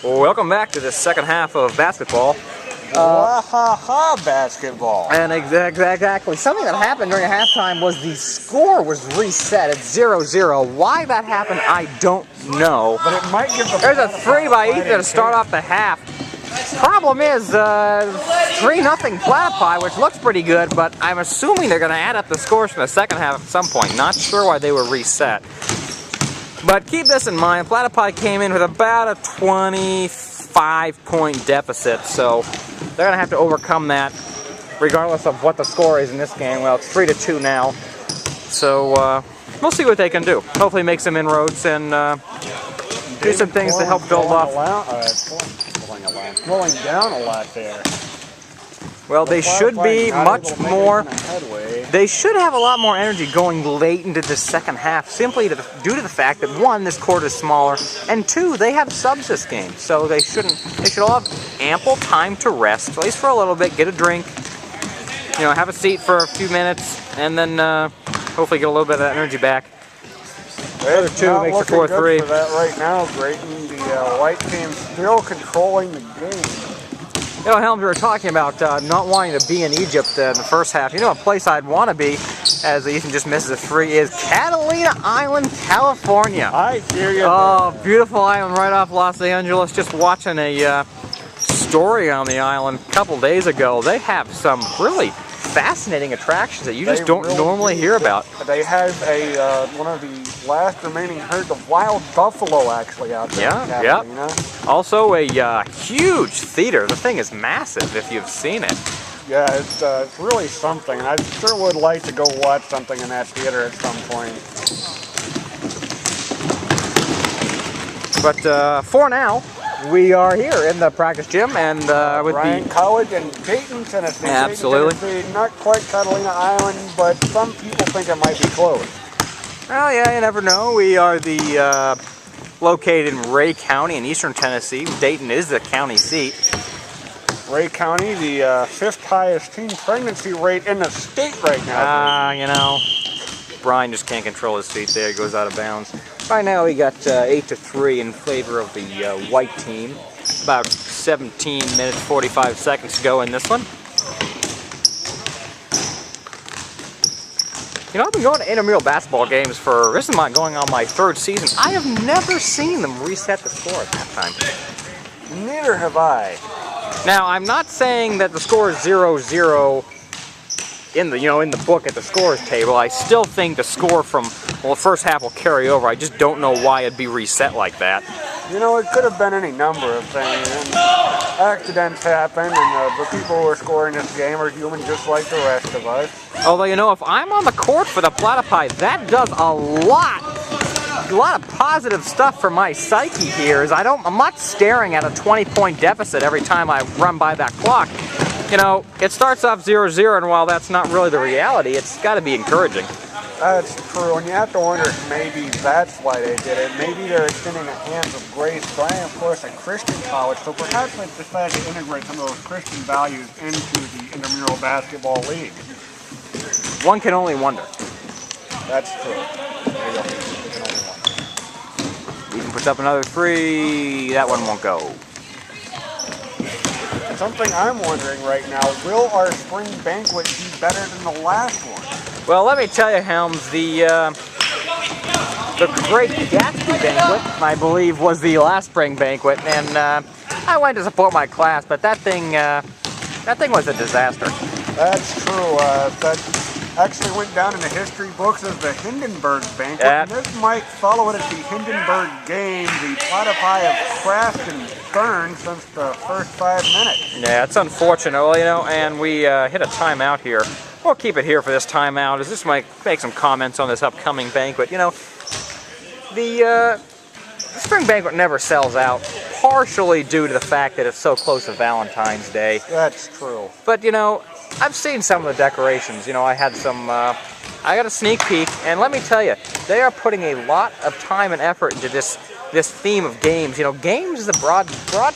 Welcome back to the second half of basketball. Basketball. And exactly. Something that happened during halftime was the score was reset at 0-0. Why that happened, I don't know. But it might give the There's a 3 by Ethan to start off the half. Problem is, 3-0 Platypi, which looks pretty good, but I'm assuming they're going to add up the scores from the second half at some point. Not sure why they were reset. But keep this in mind, Platypi came in with about a 25-point deficit, so they're going to have to overcome that regardless of what the score is in this game. Well, it's 3-2 now, so we'll see what they can do. Hopefully make some inroads and do some things to help build off. Slowing down a lot there. Well, they should be much more. They should have a lot more energy going late into the second half, simply due to the fact that 1, this court is smaller, and 2, they have subs this game, so they should all have ample time to rest, at least for a little bit, get a drink, have a seat for a few minutes, and then hopefully get a little bit of that energy back. The other 2 makes it 4-3. For that right now, Grayton, the white team still controlling the game. Helms, we were talking about not wanting to be in Egypt in the first half. A place I'd want to be, as Ethan just misses a 3, is Catalina Island, California. I hear you. Oh, beautiful island right off Los Angeles. Just watching a story on the island a couple days ago. They have some really fascinating attractions that you just don't normally hear about. They have one of the last remaining herds of wild buffalo actually out there. Yeah. Also a huge theater. The thing is massive if you've seen it. Yeah, it's really something. I sure would like to go watch something in that theater at some point. But for now, we are here in the practice gym and with Bryan College in Dayton, Tennessee. Absolutely. Tennessee, not quite Catalina Island, but some people think it might be close. Well, yeah, you never know. We are located in Ray County in eastern Tennessee. Dayton is the county seat. Ray County, the 5th highest teen pregnancy rate in the state right now. Brian just can't control his feet there. He goes out of bounds. Right now we got 8-3 in favor of the white team. About 17 minutes, 45 seconds to go in this one. I've been going to intramural basketball games this is going on my 3rd season. I have never seen them reset the score at that time. Neither have I. Now, I'm not saying that the score is 0-0 in the book at the scores table. I still think the score from the first half will carry over. I just don't know why it'd be reset like that. It could have been any number of things. And accidents happen, and the people who are scoring this game are human just like the rest of us. Although, if I'm on the court for the Platypi, that does a lot of positive stuff for my psyche here. I'm not staring at a 20-point deficit every time I run by that clock. It starts off 0-0, and while that's not really the reality, it's got to be encouraging. That's true, and you have to wonder if maybe that's why they did it. Maybe they're extending the hands of grace. Bryan, of course, a Christian college, so perhaps they decided to integrate some of those Christian values into the intramural basketball league. One can only wonder. That's true. Ethan puts up another 3. That one won't go. Something I'm wondering right now, will our spring banquet be better than the last one? Well, let me tell you, Helms, the Great Gatsby banquet, I believe, was the last spring banquet, and I went to support my class, but that thing was a disaster. That's true. That actually went down in the history books as the Hindenburg banquet, and this might follow it as the Hindenburg game. The Platypi have crashed and burned since the first 5 minutes. Yeah, it's unfortunate. Well, and we hit a timeout here. We'll keep it here for this timeout, as this might make some comments on this upcoming banquet. The spring banquet never sells out, partially due to the fact that it's so close to Valentine's Day. That's true. But, I've seen some of the decorations. I had some, I got a sneak peek, and let me tell you, they are putting a lot of time and effort into this theme of games. Games is a broad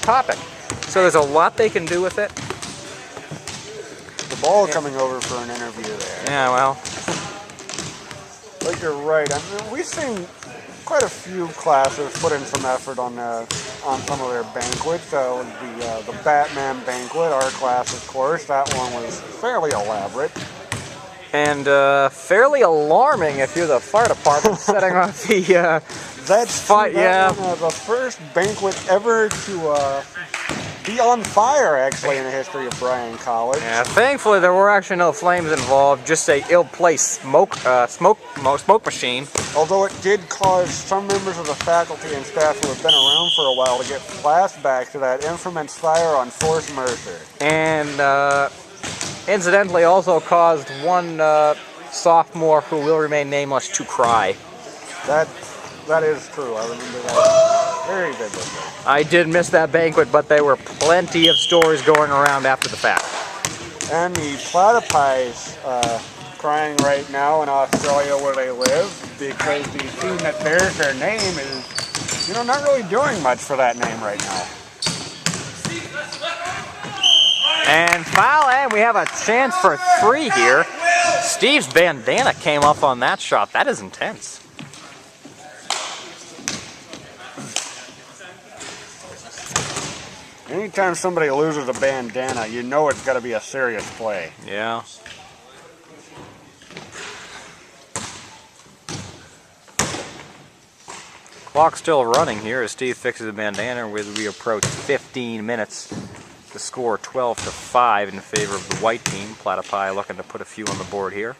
topic, so there's a lot they can do with it. The ball coming over for an interview there. Yeah, well. But you're right. We've seen quite a few classes put in some effort on on some of their banquets. The Batman banquet, our class, of course. That one was fairly elaborate. And fairly alarming if you're the fire department setting off the That's fight. Yeah, the first banquet ever to be on fire, actually, in the history of Bryan College. Yeah, thankfully there were actually no flames involved, just a ill-placed smoke machine. Although it did cause some members of the faculty and staff who have been around for a while to get flashbacks to that infamous fire on Force Mercer. And incidentally also caused one sophomore who will remain nameless to cry. That is true. I remember that very vividly. I did miss that banquet, but there were plenty of stories going around after the fact. And the platypus crying right now in Australia where they live because the team that bears their name is, not really doing much for that name right now. And foul, and we have a chance for 3 here. Steve's bandana came up on that shot. That is intense. Anytime somebody loses a bandana, you know it's got to be a serious play. Yeah. Clock's still running here as Steve fixes the bandana as we approach 15 minutes. The score 12-5 in favor of the white team. Platypi looking to put a few on the board here.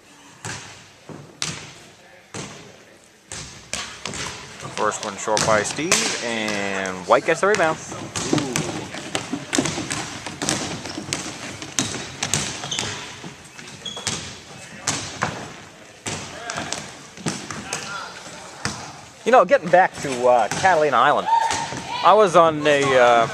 First one short by Steve, and white gets the rebound. Getting back to Catalina Island, I was on a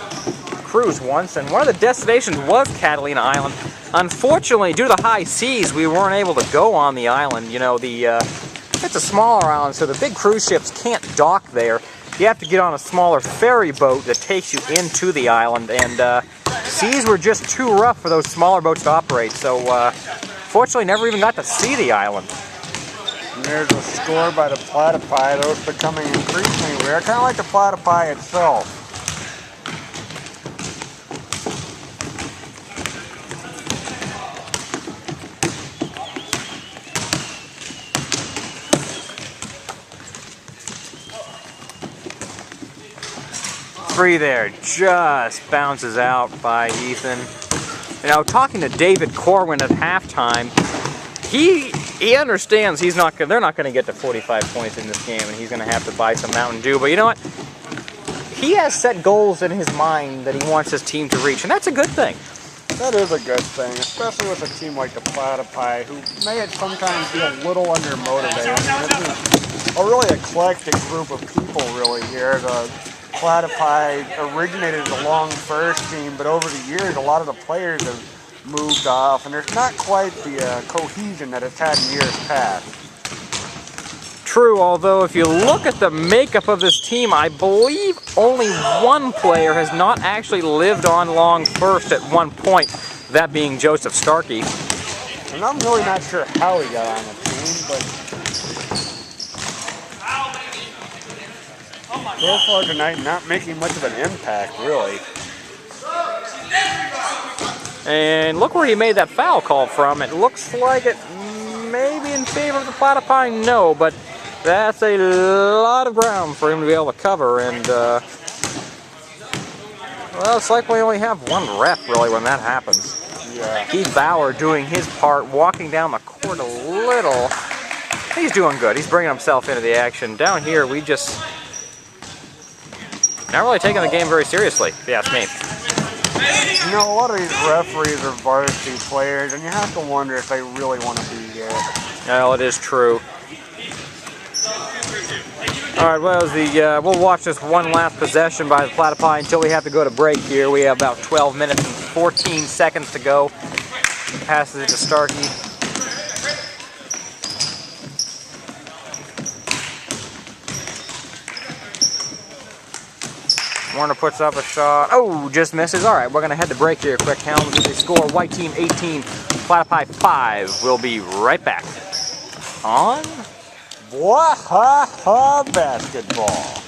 cruise once, and one of the destinations was Catalina Island. Unfortunately, due to the high seas, we weren't able to go on the island. It's a smaller island, so the big cruise ships can't dock there. You have to get on a smaller ferry boat that takes you into the island, and seas were just too rough for those smaller boats to operate, so fortunately never even got to see the island. And there's a score by the platypi, those becoming increasingly rare, kind of like the platypi itself. Three there, just bounces out by Ethan. Talking to David Corwin at halftime, he understands they're not going to get to 45 points in this game, and he's going to have to buy some Mountain Dew. But you know what? He has set goals in his mind that he wants his team to reach, and that's a good thing. That is a good thing, especially with a team like the Platypi, who may at sometimes be a little undermotivated. This is a really eclectic group of people, really, here. The Platypi originated as a long first team, but over the years, a lot of the players have moved off, and there's not quite the cohesion that it's had in years past. True, although if you look at the makeup of this team, I believe only one player has not actually lived on long first at one point, that being Joseph Starkey. And I'm really not sure how he got on the team, but so far tonight, not making much of an impact, really. And look where he made that foul call from. It looks like it may be in favor of the Platypi, no, but that's a lot of ground for him to be able to cover, and well, it's like we only have one ref, really, when that happens. Yeah. Keith Bauer doing his part, walking down the court a little. He's doing good. He's bringing himself into the action. Down here, we just not really taking the game very seriously, if you ask me. A lot of these referees are varsity players, and you have to wonder if they really want to be here. Well, it is true. All right, well, we'll watch this one last possession by the Platypi until we have to go to break here. We have about 12 minutes and 14 seconds to go. Passes it to Starkey. Warner puts up a shot. Oh, just misses. All right, we're going to head to break here quick. Helms with the score. White team 18, Platypi 5. We'll be right back on Wahaha basketball.